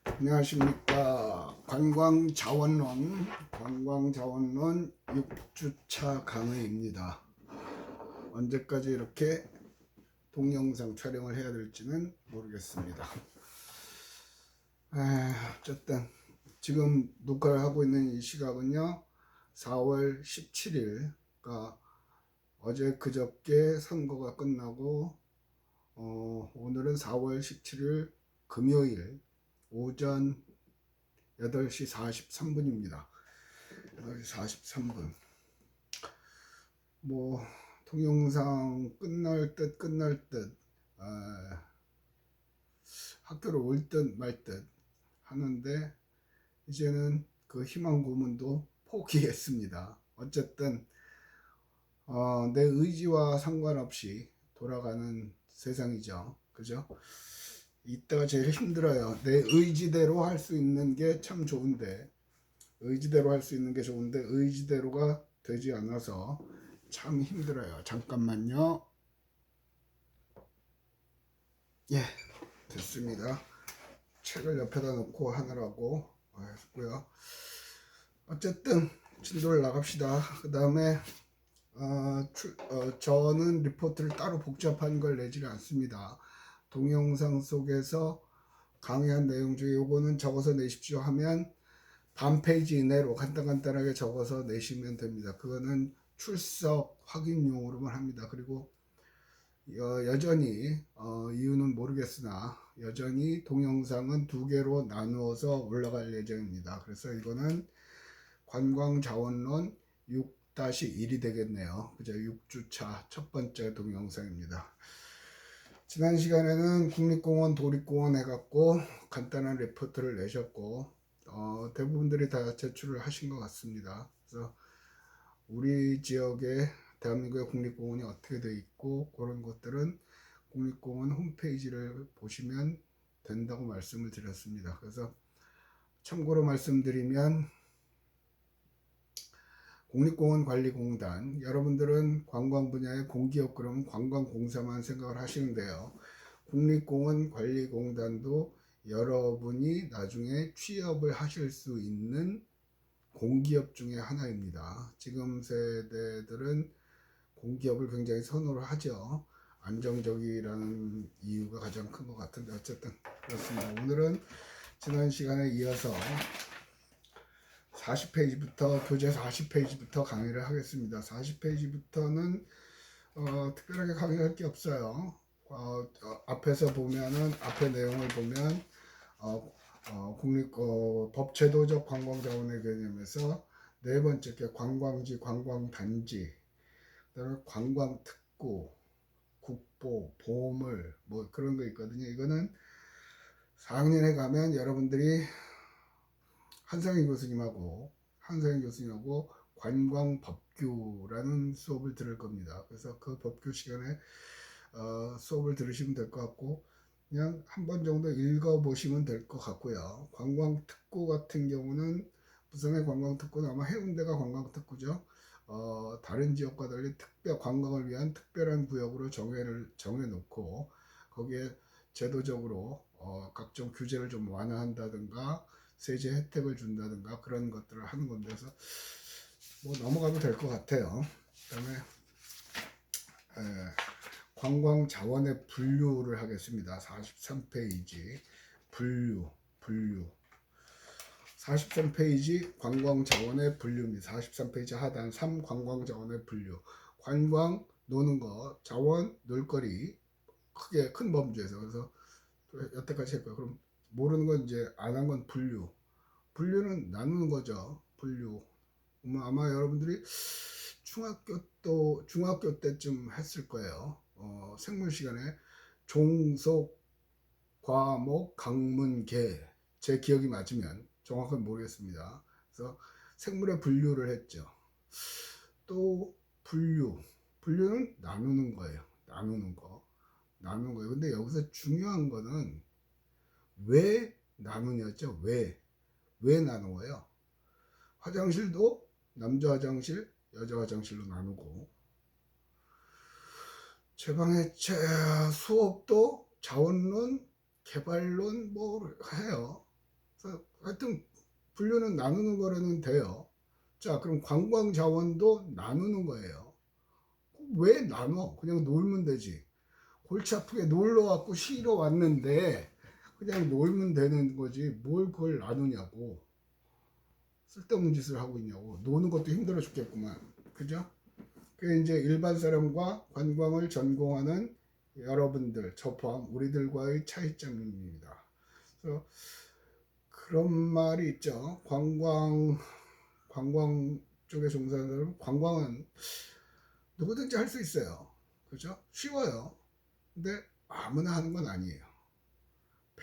안녕하십니까. 관광자원론 6주차 강의입니다. 언제까지 이렇게 동영상 촬영을 해야 될지는 모르겠습니다. 어쨌든 지금 녹화를 하고 있는 이 시각은요 4월 17일, 그러니까 어제 그저께 선거가 끝나고 오늘은 4월 17일 금요일 오전 8시 43분입니다. 8시 43분. 뭐 동영상 끝날 듯 학교를 올 듯 말 듯 하는데 이제는 그 희망 고문도 포기했습니다. 어쨌든 내 의지와 상관없이 돌아가는 세상이죠. 그죠? 이때가 제일 힘들어요. 내 의지대로 할 수 있는 게 참 좋은데 의지대로가 되지 않아서 참 힘들어요. 잠깐만요. 예, 됐습니다. 책을 옆에다 놓고 하느라고 했고요. 어쨌든 진도를 나갑시다. 그 다음에 저는 리포트를 따로 복잡한 걸 내지는 않습니다. 동영상 속에서 강의한 내용 중에 요거는 적어서 내십시오 하면 반 페이지 이내로 간단하게 적어서 내시면 됩니다. 그거는 출석 확인용으로만 합니다. 그리고 여전히 이유는 모르겠으나 여전히 동영상은 2개로 나누어서 올라갈 예정입니다. 그래서 이거는 관광자원론 6-1이 되겠네요. 그죠? 6주차 첫 번째 동영상입니다. 지난 시간에는 국립공원, 도립공원 해갖고 간단한 리포트를 내셨고 대부분들이 다 제출을 하신 것 같습니다. 그래서 우리 지역에 대한민국의 국립공원이 어떻게 되어 있고 그런 것들은 국립공원 홈페이지를 보시면 된다고 말씀을 드렸습니다. 그래서 참고로 말씀드리면 국립공원관리공단, 여러분들은 관광 분야의 공기업 그러면 관광공사만 생각을 하시는데요. 국립공원관리공단도 여러분이 나중에 취업을 하실 수 있는 공기업 중에 하나입니다. 지금 세대들은 공기업을 굉장히 선호를 하죠. 안정적이라는 이유가 가장 큰 것 같은데 어쨌든 그렇습니다. 오늘은 지난 시간에 이어서 40페이지부터 교재 40페이지부터 강의를 하겠습니다. 40페이지부터는 특별하게 강의할 게 없어요. 앞에서 보면은 앞에 내용을 보면 법제도적 관광자원의 개념에서 네 번째 게 관광지, 관광단지, 그다음에 관광특구, 국보, 보물 뭐 그런 거 있거든요. 이거는 4학년에 가면 여러분들이 한상희 교수님하고 관광법규라는 수업을 들을 겁니다. 그래서 그 법규 시간에 수업을 들으시면 될 것 같고 그냥 한 번 정도 읽어보시면 될 것 같고요. 관광특구 같은 경우는 부산의 관광특구는 아마 해운대가 관광특구죠. 다른 지역과 달리 관광을 위한 특별한 구역으로 정해놓고 거기에 제도적으로 각종 규제를 좀 완화한다든가 세제 혜택을 준다든가 그런 것들을 하는 건데 그래서 뭐 넘어가도 될 것 같아요. 그다음에 관광 자원의 분류를 하겠습니다. 43페이지 분류 43페이지 관광 자원의 분류입니다. 43페이지 하단 3 관광 자원의 분류. 관광 노는 거, 자원 놀거리 크게 큰 범주에서 그래서 여태까지 했고요. 그럼 모르는 건 이제 안 한 건 분류는 나누는 거죠. 분류. 아마 여러분들이 중학교 때쯤 했을 거예요. 생물 시간에 종속, 과목, 강문, 계 제 기억이 맞으면 정확한 모르겠습니다. 그래서 생물의 분류를 했죠. 또 분류는 나누는 거예요. 나누는 거예요. 근데 여기서 중요한 거는 왜 나누냐죠. 왜 나누어요? 화장실도 남자 화장실, 여자 화장실로 나누고 제방의 수업도 자원론, 개발론 뭐 해요. 그래서 하여튼 분류는 나누는 거라는 돼요. 자, 그럼 관광 자원도 나누는 거예요. 왜 나눠? 그냥 놀면 되지. 골치 아프게 놀러 왔고 쉬러 왔는데 그냥 놀면 되는 거지. 뭘 그걸 나누냐고. 쓸데없는 짓을 하고 있냐고. 노는 것도 힘들어 죽겠구만. 그죠? 그게 이제 일반 사람과 관광을 전공하는 여러분들, 저 포함 우리들과의 차이점입니다. 그래서 그런 말이 있죠. 관광 쪽에 종사하는 사람은 관광은 누구든지 할 수 있어요. 그죠? 쉬워요. 근데 아무나 하는 건 아니에요.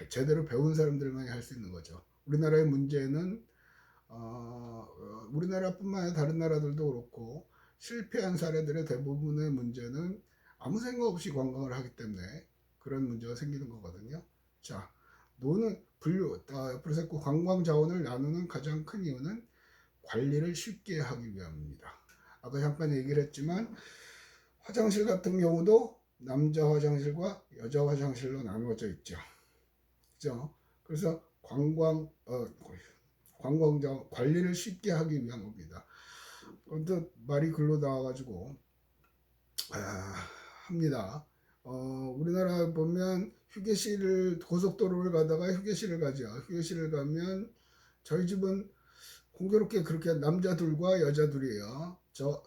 제대로 배운 사람들만이 할 수 있는 거죠. 우리나라의 문제는 우리나라뿐만 아니라 다른 나라들도 그렇고 실패한 사례들의 대부분의 문제는 아무 생각 없이 관광을 하기 때문에 그런 문제가 생기는 거거든요. 자, 노는 분류, 옆으로 세고 관광 자원을 나누는 가장 큰 이유는 관리를 쉽게 하기 위함입니다. 아까 잠깐 얘기를 했지만 화장실 같은 경우도 남자 화장실과 여자 화장실로 나누어져 있죠. 그죠? 그래서 관광자 관리를 쉽게 하기 위한 겁니다. 그런데 말이 글로 나와가지고 합니다. 우리나라 보면 휴게실을 고속도로를 가다가 휴게실을 가죠. 휴게실을 가면 저희 집은 공교롭게 그렇게 남자 둘과 여자 둘이에요.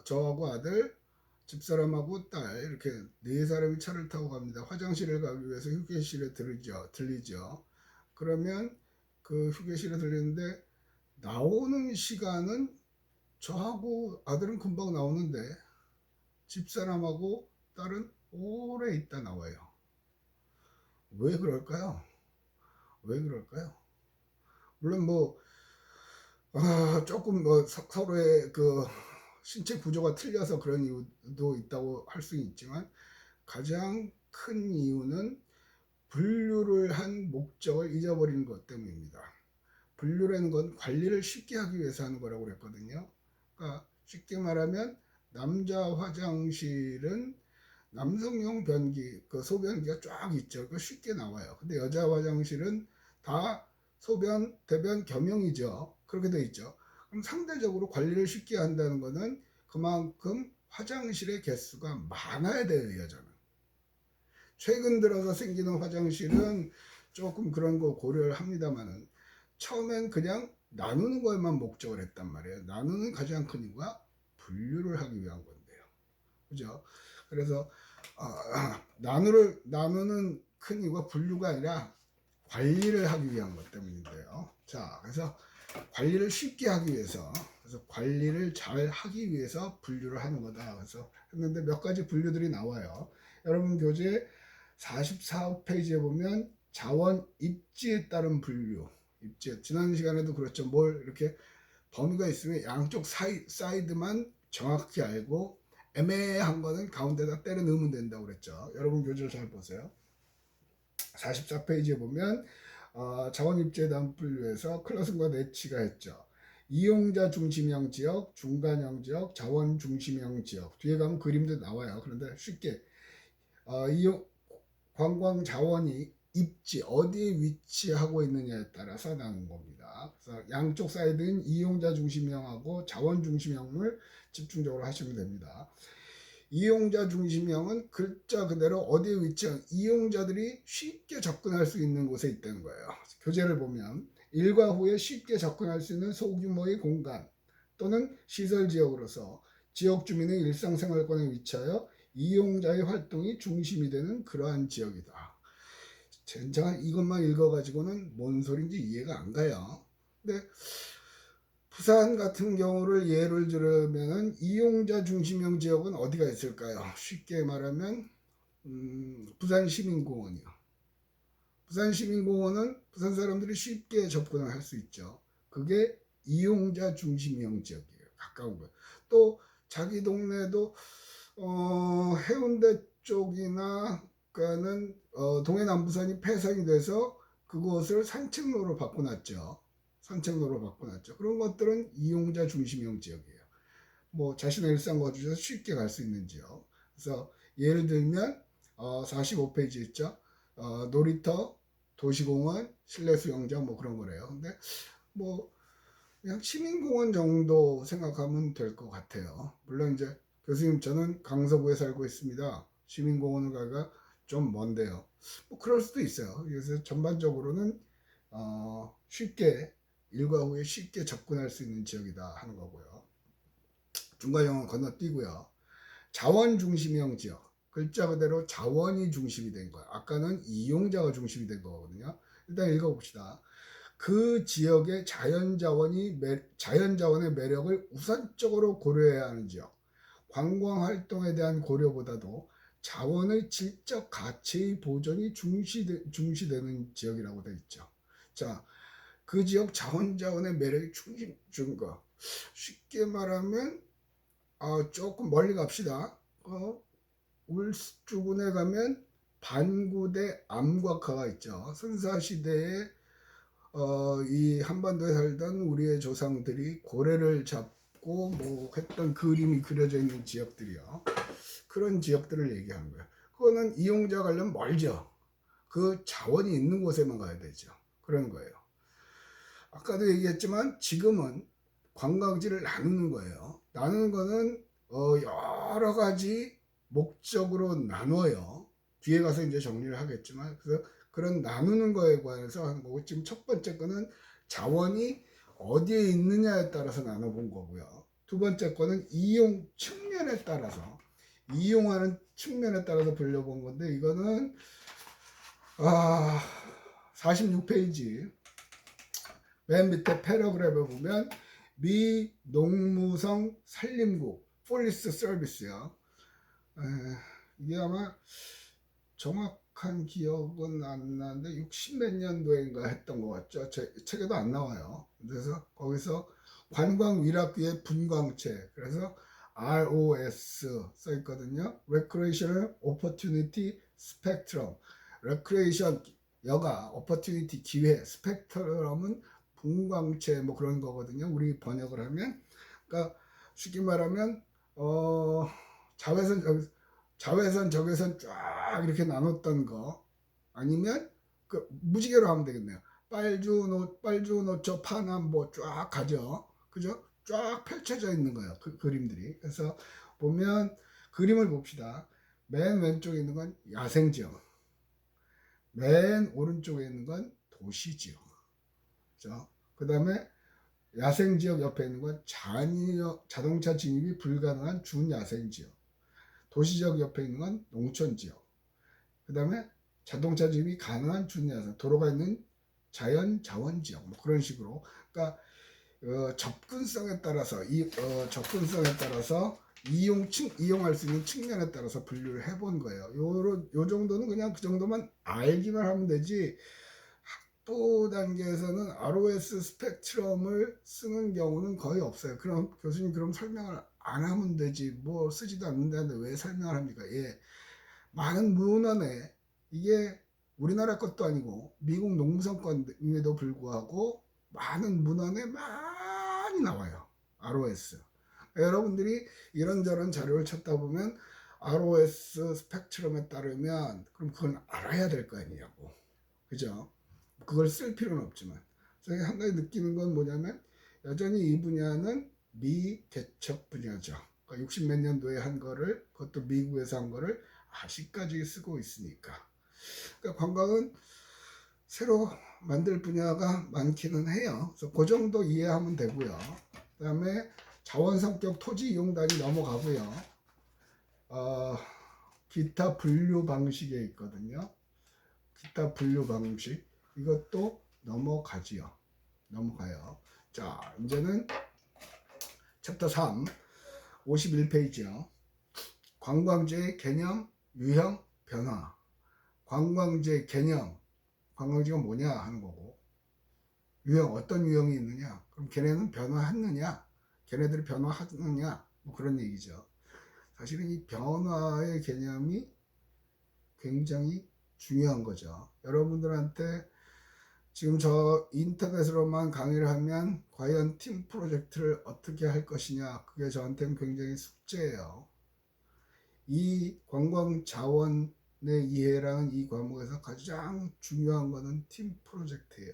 저하고 아들, 집사람하고 딸 이렇게 네 사람이 차를 타고 갑니다. 화장실을 가기 위해서 휴게실에 들리죠. 그러면 그 휴게실에 들리는데 나오는 시간은 저하고 아들은 금방 나오는데 집사람하고 딸은 오래 있다 나와요. 왜 그럴까요? 왜 그럴까요? 물론 뭐 조금 뭐 서로의 그 신체 구조가 틀려서 그런 이유도 있다고 할 수 있지만 가장 큰 이유는 분류를 한 목적을 잊어버리는 것 때문입니다. 분류라는 건 관리를 쉽게 하기 위해서 하는 거라고 그랬거든요. 그러니까 쉽게 말하면 남자 화장실은 남성용 변기, 그 소변기가 쫙 있죠. 그 쉽게 나와요. 근데 여자 화장실은 다 소변, 대변 겸용이죠. 그렇게 돼 있죠. 그럼 상대적으로 관리를 쉽게 한다는 거는 그만큼 화장실의 개수가 많아야 돼요, 여자는. 최근 들어서 생기는 화장실은 조금 그런 거 고려를 합니다만은 처음엔 그냥 나누는 것만 목적을 했단 말이에요. 나누는 가장 큰 이유가 분류를 하기 위한 건데요. 그죠? 그래서 나누는 큰 이유가 분류가 아니라 관리를 하기 위한 것 때문인데요. 자, 그래서 관리를 쉽게 하기 위해서, 그래서 관리를 잘 하기 위해서 분류를 하는 거다. 그래서 했는데 몇 가지 분류들이 나와요. 여러분 교재 44페이지에 보면 자원 입지에 따른 분류. 입지. 지난 시간에도 그렇죠. 뭘 이렇게 범위가 있으면 양쪽 사이드만 정확히 알고 애매한 거는 가운데다 때려 넣으면 된다고 그랬죠. 여러분 교재를 잘 보세요. 44페이지에 보면 자원 입지에 대한 분류에서 클러슨과 네치가 했죠. 이용자 중심형 지역, 중간형 지역, 자원 중심형 지역. 뒤에 가면 그림도 나와요. 그런데 쉽게 관광 자원이 입지 어디에 위치하고 있느냐에 따라서 나눈 겁니다. 그래서 양쪽 사이드는 이용자 중심형하고 자원 중심형을 집중적으로 하시면 됩니다. 이용자 중심형은 글자 그대로 어디에 위치한 이용자들이 쉽게 접근할 수 있는 곳에 있다는 거예요. 교재를 보면 일과 후에 쉽게 접근할 수 있는 소규모의 공간 또는 시설 지역으로서 지역 주민의 일상생활권에 위치하여 이용자의 활동이 중심이 되는 그러한 지역이다. 제가 이것만 읽어가지고는 뭔 소린지 이해가 안 가요. 근데 부산 같은 경우를 예를 들면은 이용자 중심형 지역은 어디가 있을까요? 쉽게 말하면 부산 시민공원이요. 부산 시민공원은 부산 사람들이 쉽게 접근을 할 수 있죠. 그게 이용자 중심형 지역이에요. 가까운 거. 또 자기 동네도 해운대 쪽이나 그는 동해남부선이 폐선이 돼서 그곳을 산책로로 바꿔놨죠. 산책로로 바꿔놨죠. 그런 것들은 이용자 중심형 지역이에요. 뭐 자신의 일상 거주에서 쉽게 갈 수 있는 지역. 그래서 예를 들면 45페이지 있죠. 놀이터, 도시공원, 실내 수영장 뭐 그런 거래요. 근데 뭐 그냥 시민공원 정도 생각하면 될 것 같아요. 물론 이제 교수님 저는 강서구에 살고 있습니다. 시민공원을 가기가 좀 먼데요. 뭐 그럴 수도 있어요. 그래서 전반적으로는 쉽게 일과 후에 쉽게 접근할 수 있는 지역이다 하는 거고요. 중과형은 건너뛰고요. 자원 중심형 지역. 글자 그대로 자원이 중심이 된 거예요. 아까는 이용자가 중심이 된 거거든요. 일단 읽어봅시다. 그 지역의 자연자원의 매력을 우선적으로 고려해야 하는 지역. 관광 활동에 대한 고려보다도 자원의 질적 가치의 보존이 중시되는 지역이라고 되어 있죠. 자, 그 지역 자원의 매력이 중심 거. 쉽게 말하면 조금 멀리 갑시다. 울주군에 가면 반구대 암곽화가 있죠. 선사시대에 이 한반도에 살던 우리의 조상들이 고래를 잡고 뭐 했던 그림이 그려져 있는 지역들이요. 그런 지역들을 얘기하는 거예요. 그거는 이용자 가려면 멀죠. 그 자원이 있는 곳에만 가야 되죠. 그런 거예요. 아까도 얘기했지만 지금은 관광지를 나누는 거예요. 나누는 거는 여러 가지 목적으로 나눠요. 뒤에 가서 이제 정리를 하겠지만 그래서 그런 나누는 거에 관해서 하는 거고 지금 첫 번째 거는 자원이 어디에 있느냐에 따라서 나눠본 거고요. 두 번째 거는 이용 측면에 따라서 이용하는 측면에 따라서 불려본 건데 이거는 46페이지 맨 밑에 패러그래프에 보면 미 농무성 산림국 포리스트 서비스요. 이게 아마 정확한 기억은 안 나는데 60 몇 년도인가 했던 것 같죠. 제 책에도 안 나와요. 그래서 거기서 관광 위락기의 분광체 그래서 ROS 써 있거든요. Recreational Opportunity Spectrum. Recreation 여가, Opportunity 기회, Spectrum은 분광체 뭐 그런 거거든요. 우리 번역을 하면 그러니까 쉽게 말하면 자외선 적외선 쫙 이렇게 나눴던 거 아니면 그 무지개로 하면 되겠네요. 빨주 노초 파남보 쫙 가죠. 그죠? 쫙 펼쳐져 있는 거예요. 그 그림들이. 그래서 보면 그림을 봅시다. 맨 왼쪽에 있는 건 야생지역. 맨 오른쪽에 있는 건 도시지역. 그죠? 그 다음에 야생지역 옆에 있는 건 자동차 진입이 불가능한 준야생지역. 도시지역 옆에 있는 건 농촌지역. 그 다음에 자동차 진입이 가능한 준야생. 도로가 있는 자원지역. 뭐 그런 식으로. 그러니까 접근성에 따라서 접근성에 따라서 이용할 수 있는 측면에 따라서 분류를 해본 거예요. 요 정도는 그냥 그 정도만 알기만 하면 되지. 학부 단계에서는 ROS 스펙트럼을 쓰는 경우는 거의 없어요. 그럼 교수님 그럼 설명을 안 하면 되지. 뭐 쓰지도 않는다는데 왜 설명을 합니까? 예. 많은 문헌에 이게 우리나라 것도 아니고 미국 농무성권임에도 불구하고 많은 문헌에 많이 나와요. ROS. 여러분들이 이런저런 자료를 찾다 보면 ROS 스펙트럼에 따르면 그럼 그건 알아야 될 거 아니냐고. 그죠? 그걸 쓸 필요는 없지만 제가 한 가지 느끼는 건 뭐냐면 여전히 이 분야는 미개척 분야죠. 그러니까 60 몇 년도에 한 거를 그것도 미국에서 한 거를 아직까지 쓰고 있으니까. 그러니까 관광은 새로 만들 분야가 많기는 해요. 그래서 그 정도 이해하면 되고요. 그 다음에 자원 성격 토지 이용단이 넘어가고요. 기타 분류 방식에 있거든요. 기타 분류 방식 이것도 넘어가지요. 넘어가요. 자, 이제는 챕터 3 51페이지요. 관광지의 개념, 유형, 변화. 관광지의 개념, 관광지가 뭐냐 하는 거고, 유형, 어떤 유형이 있느냐, 그럼 걔네는 변화했느냐, 걔네들이 변화하느냐, 뭐 그런 얘기죠. 사실은 이 변화의 개념이 굉장히 중요한 거죠. 여러분들한테 지금 저 인터넷으로만 강의를 하면 과연 팀 프로젝트를 어떻게 할 것이냐, 그게 저한테는 굉장히 숙제예요. 이 관광 자원의 내 이해라는 이 과목에서 가장 중요한 거는 팀 프로젝트예요.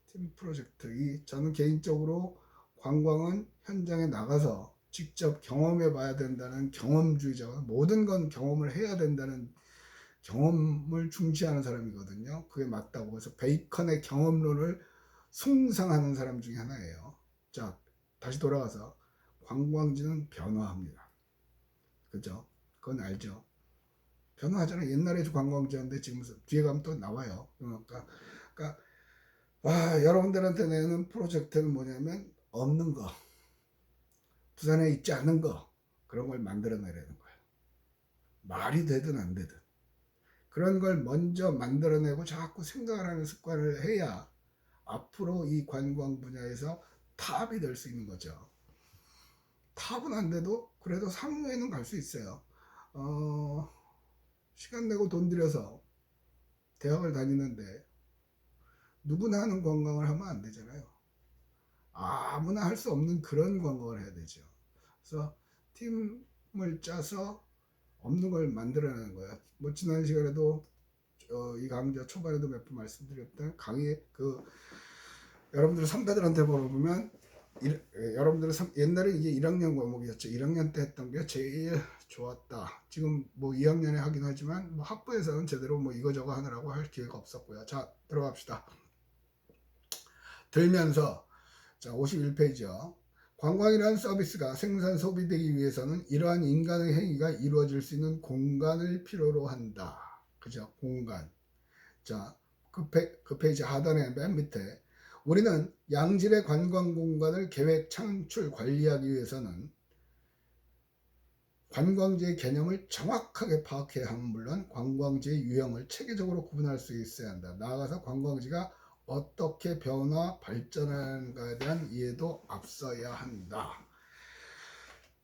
팀 프로젝트. 저는 개인적으로 관광은 현장에 나가서 직접 경험해 봐야 된다는 경험주의자가, 모든 건 경험을 해야 된다는 경험을 중시하는 사람이거든요. 그게 맞다고 해서 베이컨의 경험론을 숭상하는 사람 중에 하나예요. 자, 다시 돌아가서 관광지는 변화합니다. 그죠? 그건 알죠? 변화하잖아요. 옛날에 관광지였는데 지금 뒤에 가면 또 나와요. 그러니까 여러분들한테 내는 프로젝트는 뭐냐면 없는 거, 부산에 있지 않은 거, 그런 걸 만들어내려는 거예요. 말이 되든 안 되든 그런 걸 먼저 만들어내고 자꾸 생각을 하는 습관을 해야 앞으로 이 관광 분야에서 탑이 될 수 있는 거죠. 탑은 안 돼도 그래도 상위에는 갈 수 있어요. 시간 내고 돈 들여서 대학을 다니는데 누구나 하는 관광을 하면 안 되잖아요. 아무나 할 수 없는 그런 관광을 해야 되죠. 그래서 팀을 짜서 없는 걸 만들어내는 거야. 뭐 지난 시간에도 이 강좌 초반에도 몇 번 말씀드렸던 강의 여러분들 선배들한테 물어보면 여러분들은 옛날에 이게 1학년 과목이었죠. 1학년 때 했던 게 제일 좋았다. 지금 뭐 2학년에 하긴 하지만 뭐 학부에서는 제대로 뭐 이거저거 하느라고 할 기회가 없었고요. 자, 들어갑시다. 들면서 자 51페이지요. 관광이라는 서비스가 생산 소비되기 위해서는 이러한 인간의 행위가 이루어질 수 있는 공간을 필요로 한다. 그죠? 공간. 자, 그 페이지 하단에 맨 밑에 우리는 양질의 관광 공간을 계획, 창출, 관리하기 위해서는 관광지의 개념을 정확하게 파악해야 하면 물론 관광지의 유형을 체계적으로 구분할 수 있어야 한다. 나아가서 관광지가 어떻게 변화, 발전하는가에 대한 이해도 앞서야 한다.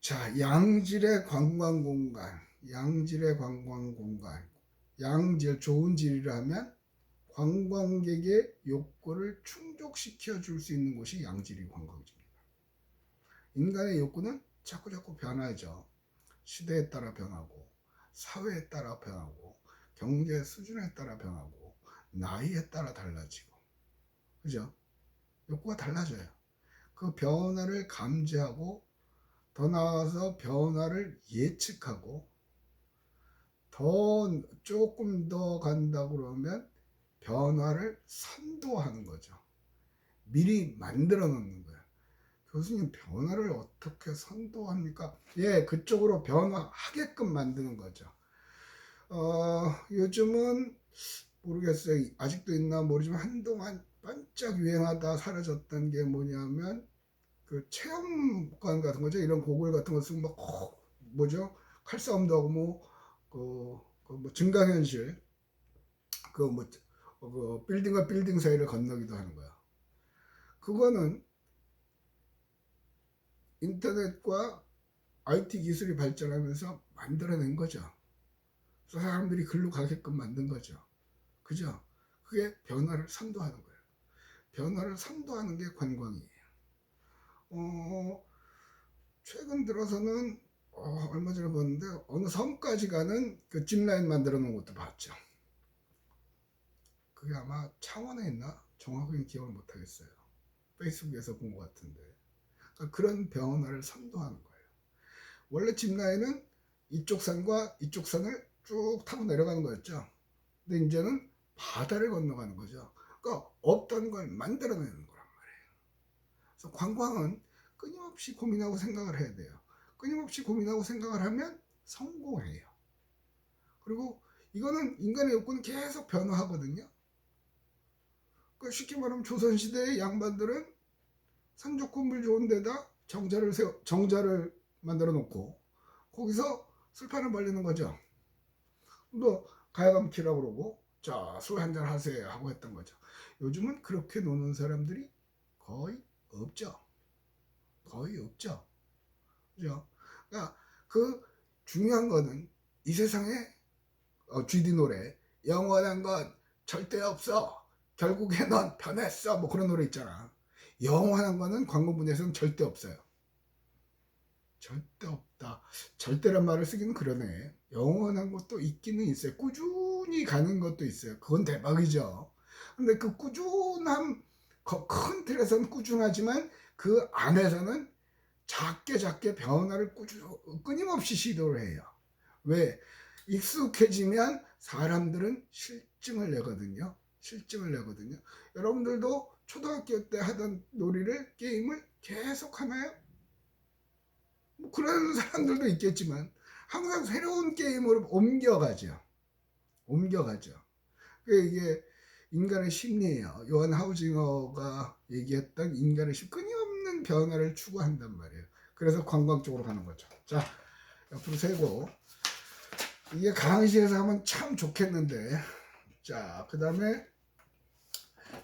자, 양질의 관광 공간, 양질의 관광 공간, 양질, 좋은 질이라면 관광객의 욕구를 충족시켜 줄 수 있는 곳이 양질의 관광지입니다. 인간의 욕구는 자꾸 변하죠. 시대에 따라 변하고, 사회에 따라 변하고, 경제 수준에 따라 변하고, 나이에 따라 달라지고, 그죠? 욕구가 달라져요. 그 변화를 감지하고, 더 나아가서 변화를 예측하고, 조금 더 간다 그러면 변화를 선도하는 거죠. 미리 만들어 놓는 거예요. 교수님, 변화를 어떻게 선도합니까? 예, 그쪽으로 변화하게끔 만드는 거죠. 요즘은 모르겠어요. 아직도 있나 모르지만 한동안 반짝 유행하다 사라졌던 게 뭐냐면 그 체험관 같은 거죠. 이런 고글 같은 거 쓰고 막 뭐죠? 칼싸움도 하고 뭐 증강현실 빌딩과 빌딩 사이를 건너기도 하는 거야. 그거는 인터넷과 IT 기술이 발전하면서 만들어낸 거죠. 사람들이 글로 가게끔 만든 거죠. 그죠? 그게 변화를 선도하는 거예요. 변화를 선도하는 게 관광이에요. 최근 들어서는 얼마 전에 봤는데 어느 섬까지 가는 그 짚라인 만들어 놓은 것도 봤죠. 그게 아마 창원에 있나? 정확하게 기억을 못 하겠어요. 페이스북에서 본 것 같은데. 그러니까 그런 변화를 선도하는 거예요. 원래 짚라인은 이쪽 산과 이쪽 산을 쭉 타고 내려가는 거였죠. 근데 이제는 바다를 건너가는 거죠. 그러니까 없던 걸 만들어내는 거란 말이에요. 그래서 관광은 끊임없이 고민하고 생각을 해야 돼요. 끊임없이 고민하고 생각을 하면 성공해요. 그리고 이거는 인간의 욕구는 계속 변화하거든요. 그러니까 쉽게 말하면 조선시대의 양반들은 산 좋고 물 좋은 데다 정자를 만들어 놓고 거기서 술판을 벌리는 거죠. 뭐 가야금키라고 그러고 자, 술 한잔 하세요 하고 했던 거죠. 요즘은 그렇게 노는 사람들이 거의 없죠. 거의 없죠. 그죠? 그러니까 그 중요한 거는 이 세상에 GD 노래 영원한 건 절대 없어. 결국에 넌 변했어. 뭐 그런 노래 있잖아. 영원한 거는 관광 분야에서는 절대 없어요. 절대 없다. 절대란 말을 쓰기는 그러네. 영원한 것도 있기는 있어요. 꾸준히 가는 것도 있어요. 그건 대박이죠. 근데 그 꾸준함, 큰 틀에서는 꾸준하지만 그 안에서는 작게 작게 변화를 끊임없이 시도를 해요. 왜? 익숙해지면 사람들은 실증을 내거든요. 실증을 내거든요. 여러분들도 초등학교 때 하던 놀이를, 게임을 계속 하나요? 뭐 그런 사람들도 있겠지만 항상 새로운 게임으로 옮겨가죠. 옮겨가죠. 이게 인간의 심리예요. 요한 하우징어가 얘기했던 인간의 심리, 끊임없는 변화를 추구한단 말이에요. 그래서 관광 쪽으로 가는 거죠. 자, 옆으로 세고, 이게 강의실에서 하면 참 좋겠는데, 자, 그 다음에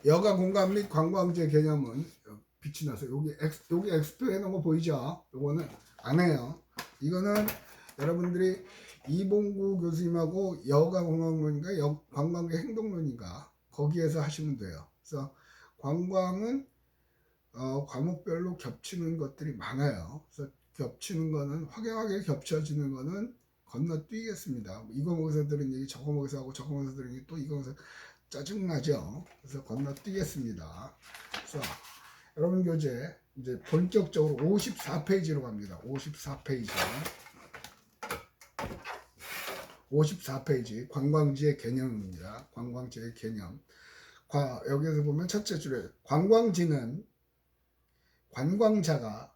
여가 공간 및 관광지의 개념은 빛이 나서 여기 엑스표 해놓은 거 보이죠? 요거는 안 해요. 이거는 여러분들이 이봉구 교수님하고 여가 관광론인가 관광객 행동론인가 거기에서 하시면 돼요. 그래서 관광은 과목별로 겹치는 것들이 많아요. 그래서 겹치는 거는 확연하게 겹쳐지는 거는 건너뛰겠습니다. 이거 거기서 들은 얘기 저거 거기서 하고 저거 거기서 들은 얘기 또 이거 거기서 짜증나죠. 그래서 건너뛰겠습니다. 그래서 여러분 교재 이제 본격적으로 54페이지로 갑니다. 54페이지. 54페이지 관광지의 개념입니다. 관광지의 개념. 여기서 보면 첫째 줄에 관광지는 관광자가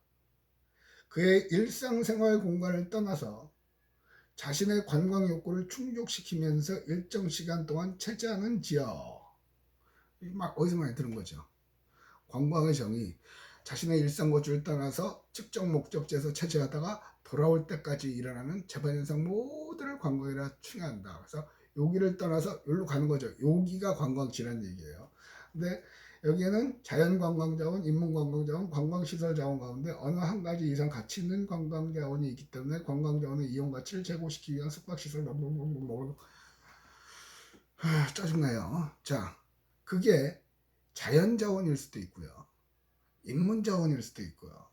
그의 일상생활 공간을 떠나서 자신의 관광 욕구를 충족시키면서 일정 시간 동안 체제하는 지역. 막 어디서 많이 들은 거죠. 관광의 정의, 자신의 일상 거주를 떠나서 측정 목적지에서 체제하다가 돌아올 때까지 일어나는 재발현상 모두를 관광이라 칭한다. 그래서 여기를 떠나서 여기로 가는 거죠. 여기가 관광지란 얘기예요. 근데 여기에는 자연관광자원, 인문관광자원, 관광시설자원 가운데 어느 한 가지 이상 가치 있는 관광자원이 있기 때문에 관광자원의 이용가치를 제고시키기 위한 숙박시설 짜증나요. 자, 그게 자연자원일 수도 있고요. 인문자원일 수도 있고요.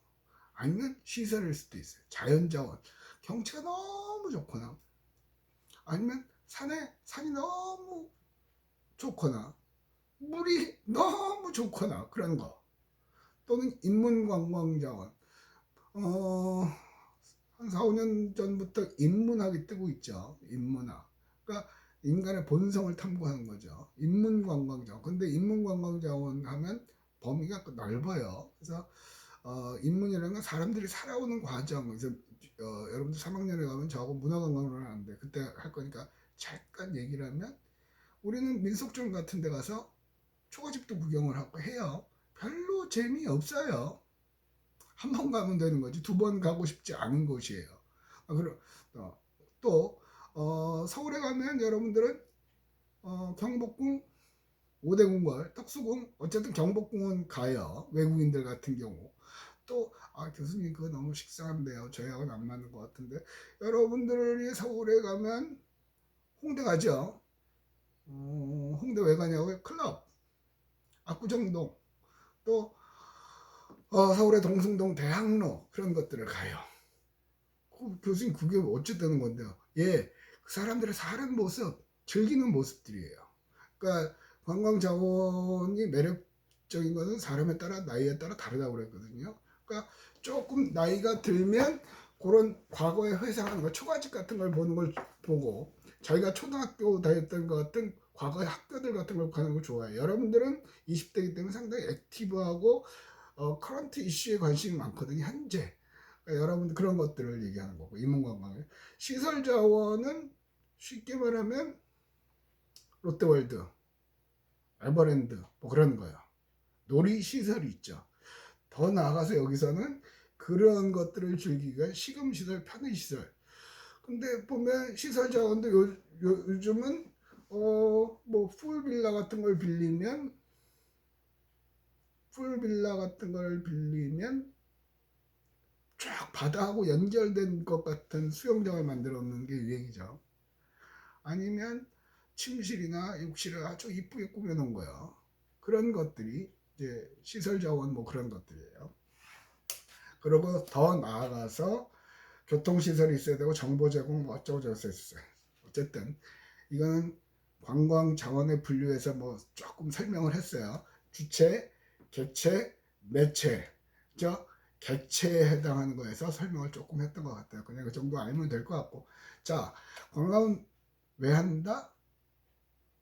아니면 시설일 수도 있어요. 자연자원. 경치가 너무 좋거나 아니면 산이 너무 좋거나 물이 너무 좋거나 그런 거. 또는 인문관광자원. 한 4, 5년 전부터 인문학이 뜨고 있죠. 인문학. 그러니까 인간의 본성을 탐구하는 거죠. 인문관광자원. 근데 인문관광자원 하면 범위가 넓어요. 그래서 인문이라는 건 사람들이 살아오는 과정. 그래서 여러분들 3학년에 가면 저하고 문화관광을 하는데 그때 할 거니까 잠깐 얘기를 하면 우리는 민속촌 같은 데 가서 초가집도 구경을 하고 해요. 별로 재미없어요. 한 번 가면 되는 거지 두 번 가고 싶지 않은 곳이에요. 또 서울에 가면 여러분들은 경복궁, 오대궁궐, 떡수궁, 어쨌든 경복궁은 가요. 외국인들 같은 경우. 또 교수님 그거 너무 식상한데요. 저희하고는 안 맞는 것 같은데 여러분들이 서울에 가면 홍대 가죠. 홍대 왜 가냐고요? 클럽, 압구정동, 또 서울의 동숭동, 대학로 그런 것들을 가요. 교수님 그게 어찌 되는 건데요? 예, 그 사람들의 사는 모습, 즐기는 모습들이에요. 그러니까 관광 자원이 매력적인 것은 사람에 따라 나이에 따라 다르다고 그랬거든요. 그러니까 조금 나이가 들면 그런 과거에 회상하는 거, 초가집 같은 걸 보는 걸 보고 자기가 초등학교 다녔던 것 같은 과거의 학교들 같은 걸 가는 걸 좋아해요. 여러분들은 20대이기 때문에 상당히 액티브하고 커런트 이슈에 관심이 많거든요. 현재. 그러니까 여러분들 그런 것들을 얘기하는 거고 인문관광. 시설 자원은 쉽게 말하면 롯데월드, 에버랜드 뭐 그런 거예요. 놀이시설이 있죠. 더 나아가서 여기서는 그런 것들을 즐기기 위한 시금시설, 편의시설. 근데 보면 시설 자원도 요즘은 뭐 풀빌라 같은 걸 빌리면 쫙 바다하고 연결된 것 같은 수영장을 만들어 놓는 게 유행이죠. 아니면 침실이나 욕실을 아주 이쁘게 꾸며 놓은 거예요. 그런 것들이 이제 시설 자원 뭐 그런 것들이에요. 그리고 더 나아가서 교통시설이 있어야 되고 정보 제공 뭐 어쩌고 저쩌고 있어요. 어쨌든 이거는 관광 자원의 분류에서 뭐 조금 설명을 했어요. 주체, 객체, 매체. 저 객체에 해당하는 거에서 설명을 조금 했던 것 같아요. 그냥 그 정도 알면 될 것 같고. 자, 관광은 왜 한다?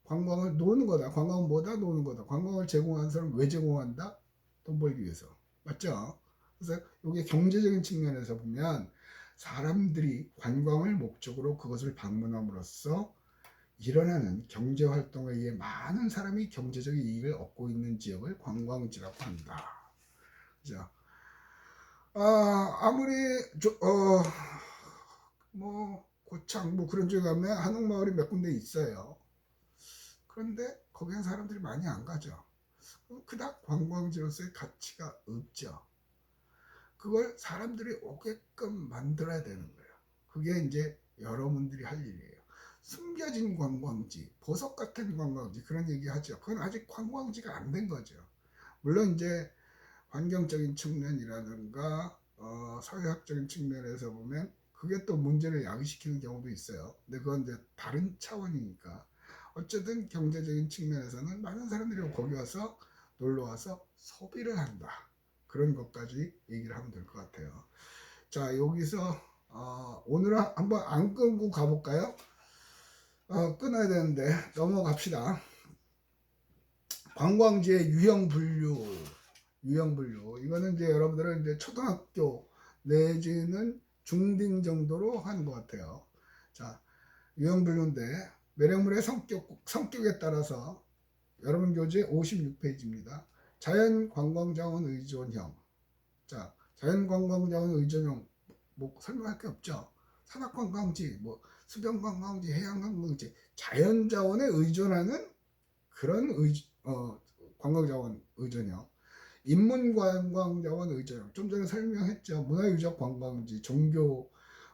관광을 노는 거다. 관광은 뭐다? 노는 거다. 관광을 제공하는 사람은 왜 제공한다? 돈 벌기 위해서. 맞죠? 그래서 이게 경제적인 측면에서 보면 사람들이 관광을 목적으로 그것을 방문함으로써 일어나는 경제 활동에 의해 많은 사람이 경제적인 이익을 얻고 있는 지역을 관광지라고 한다. 그죠? 아무리 뭐 고창 뭐 그런 데 가면 한옥마을이 몇 군데 있어요. 그런데 거기는 사람들이 많이 안 가죠. 그닥 관광지로서의 가치가 없죠. 그걸 사람들이 오게끔 만들어야 되는 거예요. 그게 이제 여러분들이 할 일이에요. 숨겨진 관광지, 보석 같은 관광지 그런 얘기 하죠. 그건 아직 관광지가 안 된 거죠. 물론 이제 환경적인 측면이라든가 사회학적인 측면에서 보면 그게 또 문제를 야기시키는 경우도 있어요. 근데 그건 이제 다른 차원이니까 어쨌든 경제적인 측면에서는 많은 사람들이 거기 와서 놀러 와서 소비를 한다. 그런 것까지 얘기를 하면 될 것 같아요. 자, 여기서 오늘은 한번 안 끊고 가볼까요? 끊어야 되는데 넘어갑시다. 관광지의 유형 분류. 이거는 이제 여러분들은 이제 초등학교 내지는 중딩 정도로 하는 것 같아요. 자, 유형 분류인데 매력물의 성격에 따라서 여러분 교재 56페이지입니다. 자연 관광자원 의존형. 자, 자연 관광자원 의존형 뭐 설명할 게 없죠. 산악관광지, 뭐 수변관광지, 해양관광지, 자연자원에 의존하는 그런 관광자원 의존형. 인문관광자원 의존형. 좀 전에 설명했죠. 문화유적 관광지, 종교,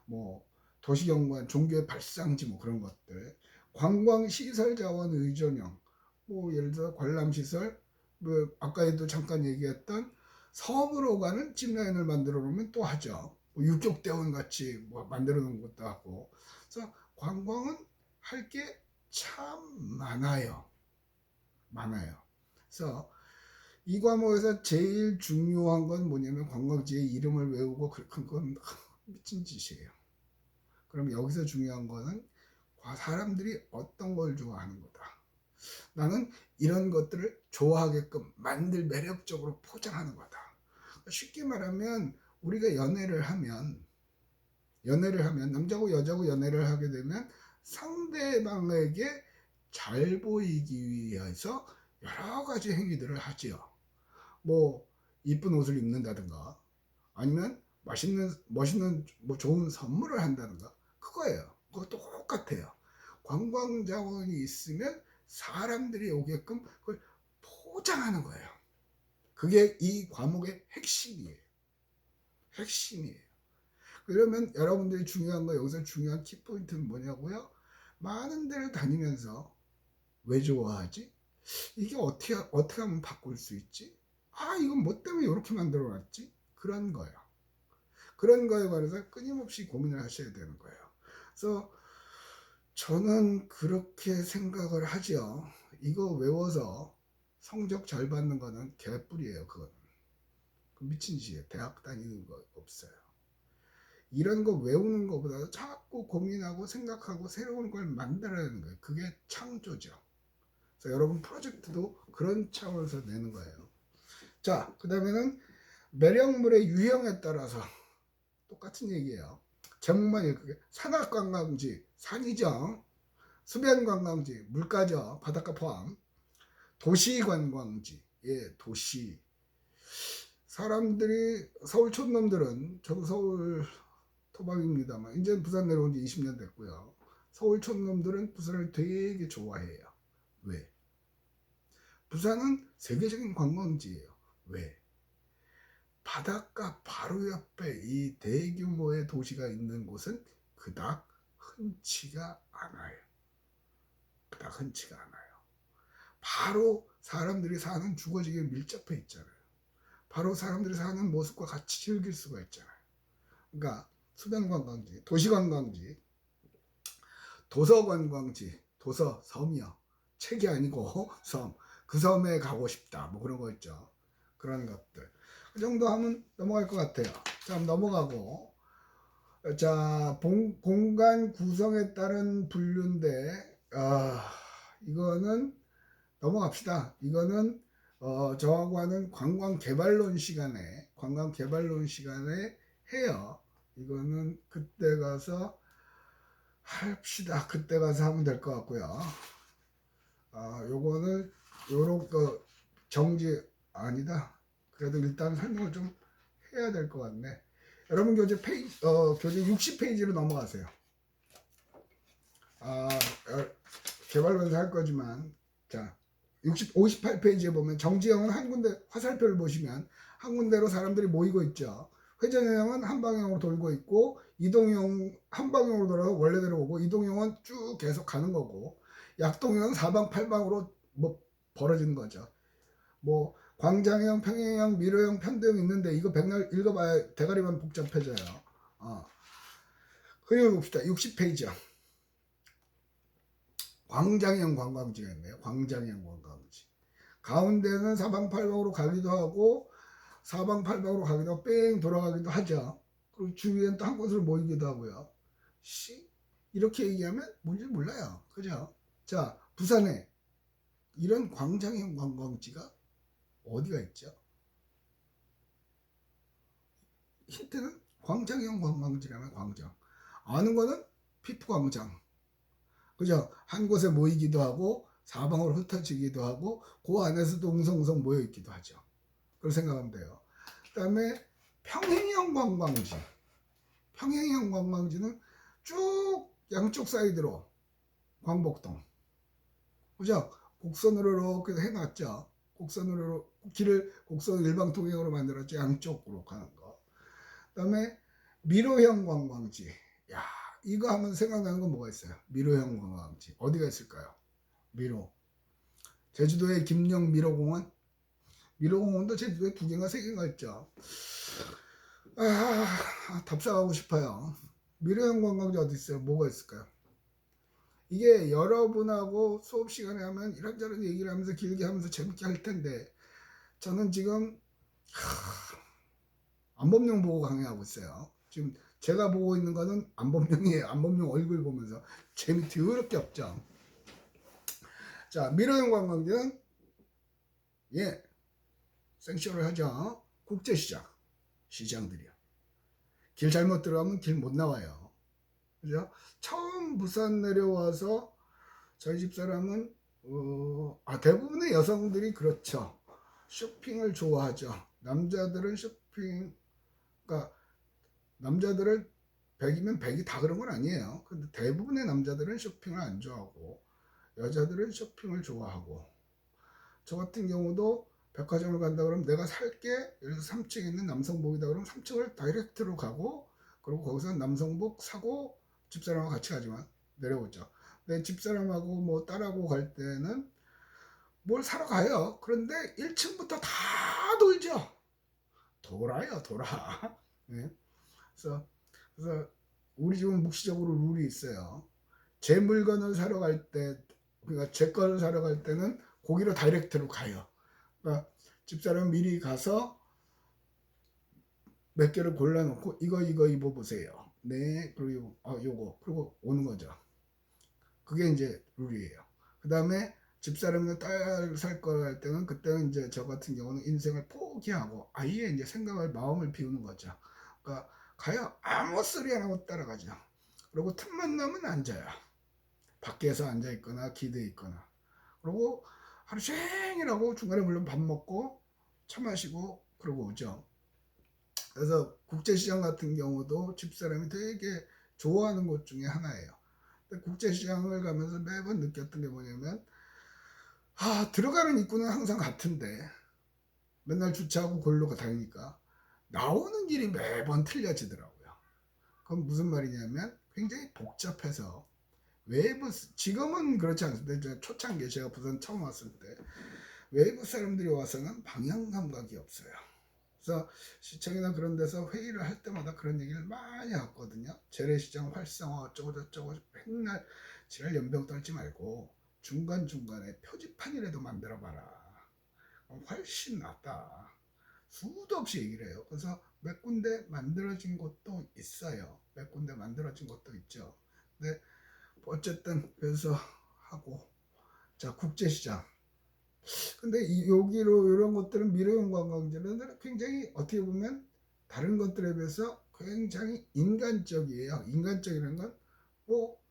뭐 도시경관, 종교의 발상지 뭐 그런 것들. 관광시설자원 의존형. 뭐 예를 들어 관람시설, 뭐 아까에도 잠깐 얘기했던 섬으로 가는 찜라인을 만들어 놓으면 또 하죠. 뭐 육격대원 같이 뭐 만들어 놓은 것도 하고. 그래서 관광은 할 게 참 많아요. 그래서 이 과목에서 제일 중요한 건 뭐냐면 관광지의 이름을 외우고 그런 건 미친 짓이에요. 그럼 여기서 중요한 거는 사람들이 어떤 걸 좋아하는 거다. 나는 이런 것들을 좋아하게끔 매력적으로 포장하는 거다. 쉽게 말하면 우리가 연애를 하면 남자고 여자고 연애를 하게 되면 상대방에게 잘 보이기 위해서 여러 가지 행위들을 하지요. 뭐 이쁜 옷을 입는다든가 아니면 멋있는 뭐 좋은 선물을 한다든가 그거예요. 그것도 똑같아요. 관광 자원이 있으면 사람들이 오게끔 그걸 포장하는 거예요. 그게 이 과목의 핵심이에요. 그러면 여러분들이 중요한 거 여기서 중요한 키포인트는 뭐냐고요? 많은 데를 다니면서 왜 좋아하지? 이게 어떻게 하면 바꿀 수 있지? 이건 뭐 때문에 이렇게 만들어 놨지? 그런 거예요. 그런 거에 관해서 끊임없이 고민을 하셔야 되는 거예요. 그래서 저는 그렇게 생각을 하죠. 이거 외워서 성적 잘 받는 거는 개뿔이에요. 그거는 미친 짓이에요. 대학 다니는 거 없어요. 이런 거 외우는 것보다 자꾸 고민하고 생각하고 새로운 걸 만들어내는 거예요. 그게 창조죠. 그래서 여러분 프로젝트도 그런 차원에서 내는 거예요. 자, 그 다음에는 매력물의 유형에 따라서 똑같은 얘기예요. 제목만 읽게 산악관광지, 산이죠. 수변관광지, 물가죠. 바닷가 포함. 도시관광지, 도시. 사람들이 서울 촌놈들은 저도 서울 토박입니다만 이제 부산 내려온 지 20년 됐고요. 서울 촌놈들은 부산을 되게 좋아해요. 왜? 부산은 세계적인 관광지예요. 왜? 바닷가 바로 옆에 이 대규모의 도시가 있는 곳은 그닥 흔치가 않아요. 바로 사람들이 사는 주거지에 밀접해 있잖아요. 바로 사람들이 사는 모습과 같이 즐길 수가 있잖아요. 그러니까 수변관광지, 도시관광지, 도서관광지, 도서 섬이요. 책이 아니고 섬. 그 섬에 가고 싶다. 뭐 그런 거 있죠. 그런 것들. 그 정도 하면 넘어갈 것 같아요. 자, 넘어가고. 자, 공간 구성에 따른 분류인데, 이거는 넘어갑시다. 이거는 저하고 하는 관광 개발론 시간에 해요. 이거는 그때 가서 합시다. 그때 가서 하면 될 것 같고요. 요거는 요런 거 정지 아니다. 그래도 일단 설명을 좀 해야 될 것 같네. 여러분 교재 60페이지로 넘어가세요. 개발론에서 할 거지만 자 58페이지에 보면 정지형은 한 군데 화살표를 보시면 한 군데로 사람들이 모이고 있죠. 회전형은 한 방향으로 돌고 있고 이동형 한 방향으로 돌아서 원래대로 오고 이동형은 쭉 계속 가는 거고 약동형은 사방팔방으로 뭐 벌어지는 거죠. 뭐 광장형, 평행형, 미로형, 편도형 있는데 이거 백날 읽어봐야 대가리만 복잡해져요. 그리고 봅시다. 60페이지요. 광장형 관광지가 있네요. 광장형 관광지. 가운데는 사방팔방으로 가기도 하고 사방팔방으로 가기도 하고 뺑 돌아가기도 하죠. 그리고 주위엔 또 한 곳으로 모이기도 하고요. 이렇게 얘기하면 뭔지 몰라요. 그죠? 자, 부산에 이런 광장형 관광지가 어디가 있죠? 힌트는 광장형 관광지라면 광장. 아는 거는 피프광장. 그죠? 한 곳에 모이기도 하고 사방으로 흩어지기도 하고 그 안에서도 웅성웅성 모여 있기도 하죠. 그렇게 생각하면 돼요. 그 다음에 평행형 관광지. 평행형 관광지는 쭉 양쪽 사이드로 광복동. 그죠? 곡선으로 이렇게 해놨죠. 곡선 일방통행으로 만들었죠. 양쪽으로 가는 거. 그 다음에 미로형 관광지. 야, 이거 하면 생각나는 건 뭐가 있어요? 미로형 관광지. 어디가 있을까요? 미로. 제주도의 김영 미로공원. 미로공원도 제주도에 2개인가 3개인가 있죠. 답사하고 싶어요. 미로형 관광지 어디 있어요? 뭐가 있을까요? 이게 여러분하고 수업 시간에 하면 이런저런 얘기를 하면서 길게 하면서 재밌게 할 텐데 저는 지금 안범용 보고 강의하고 있어요. 지금 제가 보고 있는 거는 안범용이에요. 안범용 얼굴 보면서 재미 더럽게 없죠. 자, 미로형 관광지는 생쇼를 하죠. 국제시장, 시장들이요. 길 잘못 들어가면 길 못 나와요. 그죠? 처음 부산 내려와서 저희 집사람은 대부분의 여성들이 그렇죠. 쇼핑을 좋아하죠. 남자들은 그러니까 남자들을 100이면 100이 다 그런 건 아니에요. 근데 대부분의 남자들은 쇼핑을 안 좋아하고 여자들은 쇼핑을 좋아하고 저 같은 경우도 백화점을 간다 그러면 내가 살게 예를 들어서 3층에 있는 남성복이다 그러면 3층을 다이렉트로 가고 그리고 거기서 남성복 사고 집사람하고 같이 가지만 내려오죠. 내 집사람하고 뭐 딸하고 갈 때는 뭘 사러 가요. 그런데 1층부터 다 돌죠. 돌아요, 돌아. 네. 그래서 우리 집은 묵시적으로 룰이 있어요. 제 물건을 사러 갈 때, 그러니까 제 거를 사러 갈 때는 거기로 다이렉트로 가요. 그러니까 집사람 미리 가서 몇 개를 골라놓고 이거 입어보세요. 네, 그리고 요거 그리고 오는 거죠. 그게 이제 룰이에요. 그 다음에 집사람이 딸 살 걸 할 때는 그때는 이제 저 같은 경우는 인생을 포기하고 아예 이제 마음을 비우는 거죠. 그러니까 가요. 아무 소리 안 하고 따라가죠. 그리고 틈만 나면 앉아요. 밖에서 앉아 있거나 기대에 있거나. 그리고 하루 종일 하고 중간에 물론 밥 먹고 차 마시고 그러고 오죠. 그래서 국제시장 같은 경우도 집사람이 되게 좋아하는 곳 중에 하나예요. 국제시장을 가면서 매번 느꼈던 게 뭐냐면 들어가는 입구는 항상 같은데 맨날 주차하고 골로 다니니까 나오는 길이 매번 틀려지더라고요. 그건 무슨 말이냐면 굉장히 복잡해서 지금은 그렇지 않습니다. 초창기에 제가 부산 처음 왔을 때 외부 사람들이 와서는 방향 감각이 없어요. 그래서 시청이나 그런 데서 회의를 할 때마다 그런 얘기를 많이 하거든요. 재래시장 활성화 어쩌고 저쩌고 맨날 지랄 연병 떨지 말고 중간중간에 표지판이라도 만들어 봐라. 훨씬 낫다. 수도 없이 얘기를 해요. 그래서 몇 군데 만들어진 곳도 있어요. 몇 군데 만들어진 곳도 있죠. 근데 어쨌든 그래서 하고, 자, 국제시장. 근데 여기로 이런 것들은 미래형 관광지는 굉장히 어떻게 보면 다른 것들에 비해서 굉장히 인간적이에요. 인간적이라는 건 뭐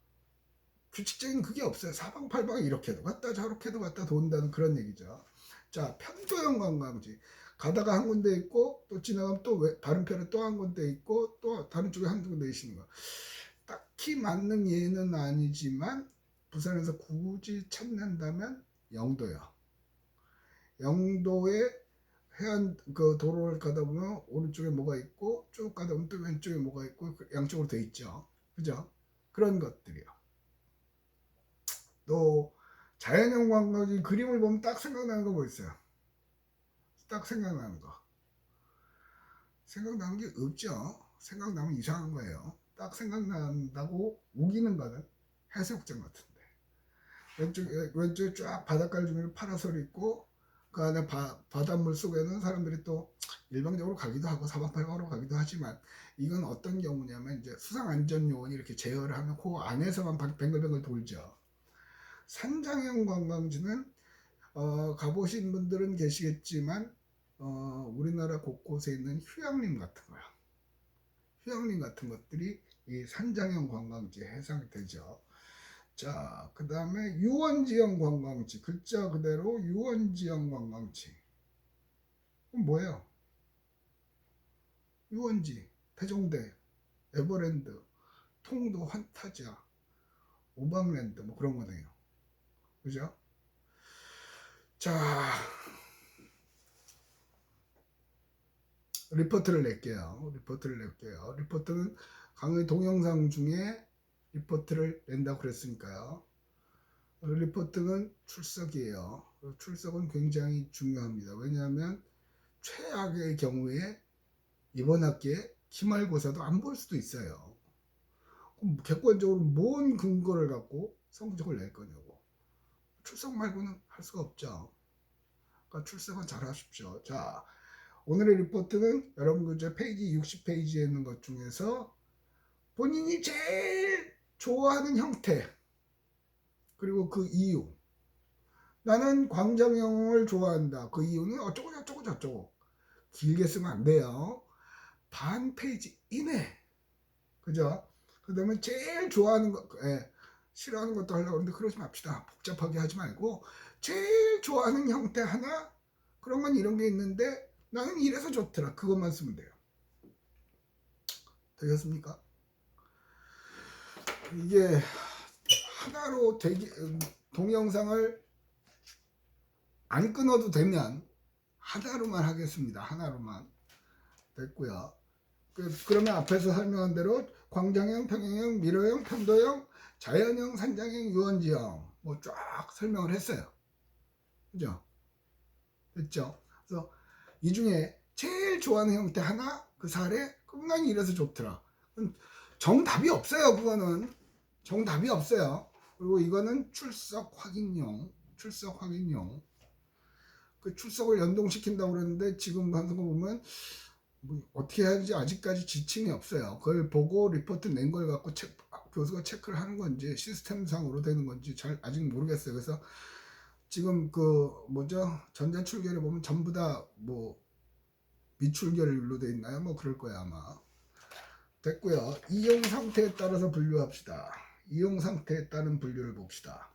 규칙적인 그게 없어요. 사방팔방 이렇게도 갔다 저렇게도 갔다 돈다는 그런 얘기죠. 자, 편도형 관광지. 가다가 한 군데 있고 또 지나가면 또 다른 편에 또 한 군데 있고 또 다른 쪽에 한 군데 있는 거. 딱히 맞는 예는 아니지만 부산에서 굳이 찾는다면 영도요. 영도에 해안 그 도로를 가다 보면 오른쪽에 뭐가 있고 쭉 가다 보면 또 왼쪽에 뭐가 있고 양쪽으로 돼 있죠. 그죠? 그런 것들이요. 또 자연형 관광지 그림을 보면 딱 생각나는 거 뭐 있어요? 딱 생각나는 거. 생각나는 게 없죠. 생각나면 이상한 거예요. 딱 생각난다고 우기는 거는 해수욕장 같은데. 왼쪽에 쫙 바닷가를 주면 파라솔 있고 그 안에 바닷물 속에는 사람들이 또 일방적으로 가기도 하고 사방팔방으로 가기도 하지만 이건 어떤 경우냐면 이제 수상안전요원이 이렇게 제어를 하면 그 안에서만 뱅글뱅글 돌죠. 산장형 관광지는 가보신 분들은 계시겠지만 우리나라 곳곳에 있는 휴양림 같은 거야. 휴양림 같은 것들이 이 산장형 관광지에 해당이 되죠. 자, 그 다음에 유원지형 관광지. 글자 그대로 유원지형 관광지. 그럼 뭐예요? 유원지, 태종대, 에버랜드, 통도, 환타지아, 오방랜드 뭐 그런 거네요. 그죠? 자, 리포트를 낼게요. 리포트는 강의 동영상 중에 리포트를 낸다고 그랬으니까요. 리포트는 출석이에요. 출석은 굉장히 중요합니다. 왜냐하면 최악의 경우에 이번 학기에 기말고사도 안 볼 수도 있어요. 그럼 객관적으로 뭔 근거를 갖고 성적을 낼 거냐고. 출석 말고는 할 수가 없죠. 그러니까 출석은 잘 하십시오. 자, 오늘의 리포트는 여러분 그 페이지 60페이지에 있는 것 중에서 본인이 제일 좋아하는 형태 그리고 그 이유. 나는 광장형을 좋아한다. 그 이유는 어쩌고 저쩌고 저쩌고. 길게 쓰면 안 돼요. 반 페이지 이내. 그죠? 그 다음에 제일 좋아하는 거, 싫어하는 것도 하려고 하는데 그러지 맙시다. 복잡하게 하지 말고 제일 좋아하는 형태 하나 그런 건 이런 게 있는데 나는 이래서 좋더라. 그것만 쓰면 돼요. 되겠습니까? 이게 하나로 동영상을 안 끊어도 되면 하나로만 하겠습니다. 하나로만. 됐고요. 그러면 앞에서 설명한 대로 광장형, 평행형, 미러형, 편도형, 자연형, 산장형, 유원지형 뭐 쫙 설명을 했어요. 그죠? 됐죠? 그래서 이 중에 제일 좋아하는 형태 하나 그 사례 그럼 난 이래서 좋더라. 정답이 없어요. 그거는 정답이 없어요. 그리고 이거는 출석 확인용 그 출석을 연동시킨다고 그랬는데 지금 하는 거 보면 뭐 어떻게 해야지 아직까지 지침이 없어요. 그걸 보고 리포트 낸 걸 갖고 교수가 체크를 하는 건지 시스템상으로 되는 건지 잘 아직 모르겠어요. 그래서 지금 그 뭐죠 전자출결에 보면 전부 다 뭐 미출결로 돼 있나요? 뭐 그럴 거야 아마. 됐고요. 이용 상태에 따라서 분류합시다. 이용 상태에 따른 분류를 봅시다.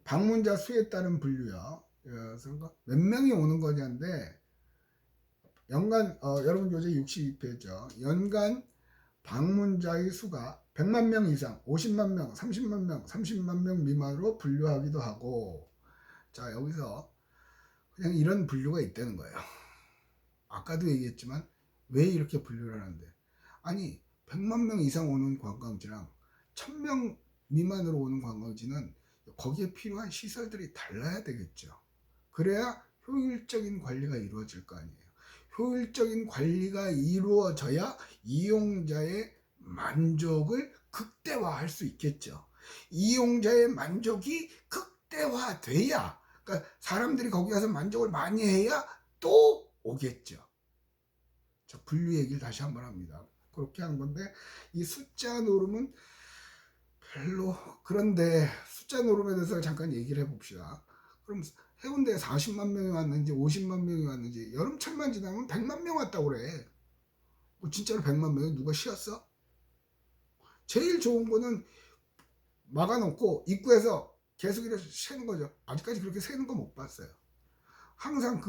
방문자 수에 따른 분류요. 그래서 몇 명이 오는 거냐인데 연간 여러분 교재 62페이지죠. 연간 방문자의 수가 100만 명 이상, 50만 명, 30만 명, 30만 명 미만으로 분류하기도 하고 자 여기서 그냥 이런 분류가 있다는 거예요. 아까도 얘기했지만 왜 이렇게 분류를 하는데 아니 100만 명 이상 오는 관광지랑 1000명 미만으로 오는 관광지는 거기에 필요한 시설들이 달라야 되겠죠. 그래야 효율적인 관리가 이루어질 거 아니에요. 효율적인 관리가 이루어져야 이용자의 만족을 극대화할 수 있겠죠. 이용자의 만족이 극대화돼야, 그러니까 사람들이 거기 가서 만족을 많이 해야 또 오겠죠. 자, 분류 얘기를 다시 한번 합니다. 그렇게 한 건데, 이 숫자 노름은 별로, 그런데 숫자 노름에 대해서 잠깐 얘기를 해봅시다. 그럼 해운대에 40만 명이 왔는지 50만 명이 왔는지, 여름철만 지나면 100만 명 왔다고 그래. 뭐 진짜로 100만 명이 누가 쉬었어? 제일 좋은 거는 막아놓고 입구에서 계속 이렇게 세는 거죠. 아직까지 그렇게 세는 거 못 봤어요. 항상 그